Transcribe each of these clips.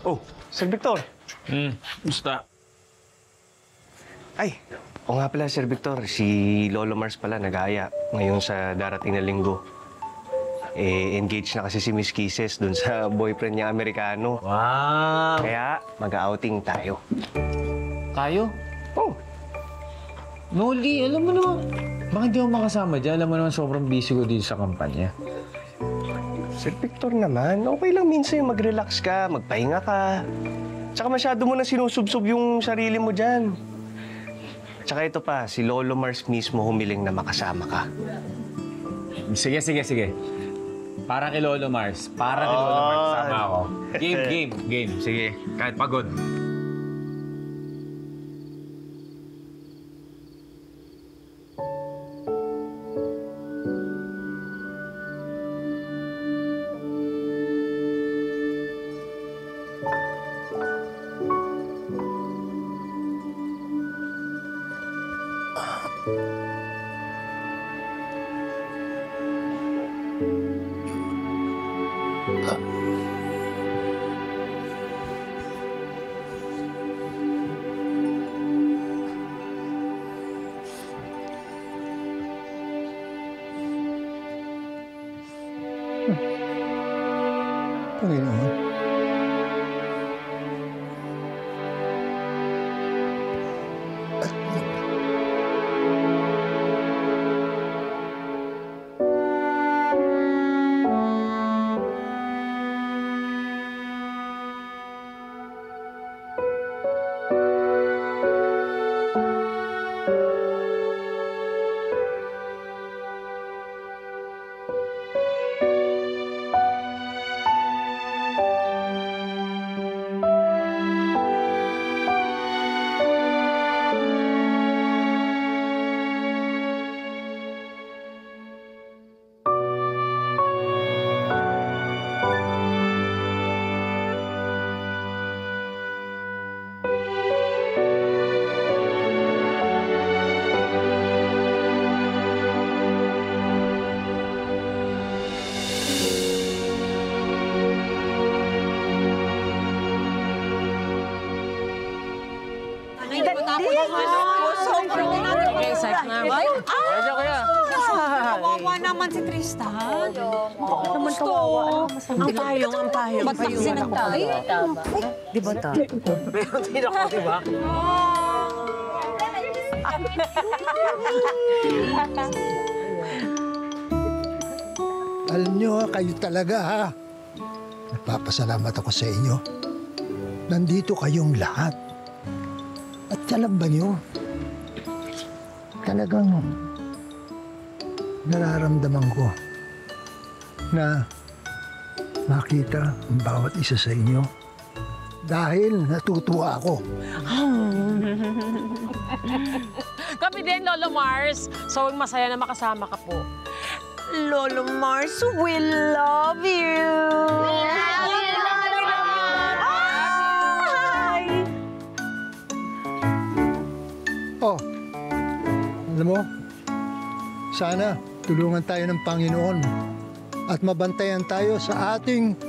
Oh, Sir Victor. Basta. Ay, o nga pala, Sir Victor. Si Lolo Mars pala nag-aaya ngayon sa darating na linggo. Engaged na kasi si Miss Kisses dun sa boyfriend niya Amerikano. Wow! Kaya mag-outing tayo. Tayo? Oh. Noli, alam mo naman. Bakit di ako makasama dyan? Alam mo naman sobrang busy ko dito sa kampanya. Sir Victor naman, okay lang minsan yung mag-relax ka, magpahinga ka. Tsaka masyado mo na sinusubsob yung sarili mo dyan. Tsaka ito pa, si Lolo Mars mismo humiling na makasama ka. Sige. Para kay Lolo Mars. Para kay Lolo Mars. Sama ako. Game. Sige, kahit pagod. Panginoon. Kawawa naman si Tristan. Naman kawawa. Ang payong. Ba't kasi nagtayo? Di ba ta? Meron din ako, di ba? Alam nyo, kayo talaga ha. Nagpapasalamat ako sa inyo. Nandito kayong lahat. At alam ba nyo, talagang nararamdaman ko na makita ang bawat isa sa inyo dahil natutuwa ako. Kami din, Lolo Mars. So, masaya na makasama ka po. Lolo Mars, we love you! Oh, alam mo, sana tulungan tayo ng Panginoon at mabantayan tayo sa ating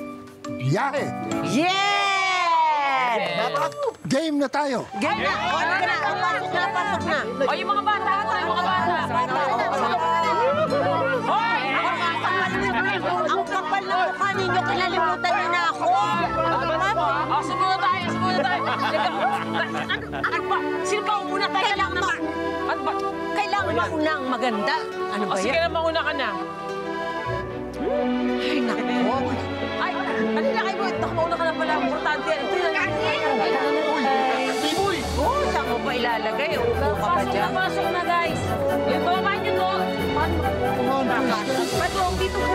biyahe. Yeah! Game na tayo! Game na! Pasok na! O, yung mga bata! Hoy! Ang kapal na mukha ninyo, kinalimutan niyo na ako! O, sumunod tayo! Ano ba? Sino ba una tayo? Ano ba? Kailangan mauna ang maganda. Ano ba Sige yan? na, mauna ka na. Ay, naku. Ay, kanina kayo. Mauna ka na pala. Importante yan. Uy! Oh, saan mo pa ilalagay? Upo ka pa dyan? Pasok na, guys. Yung babae nyo to. Pato, dito po.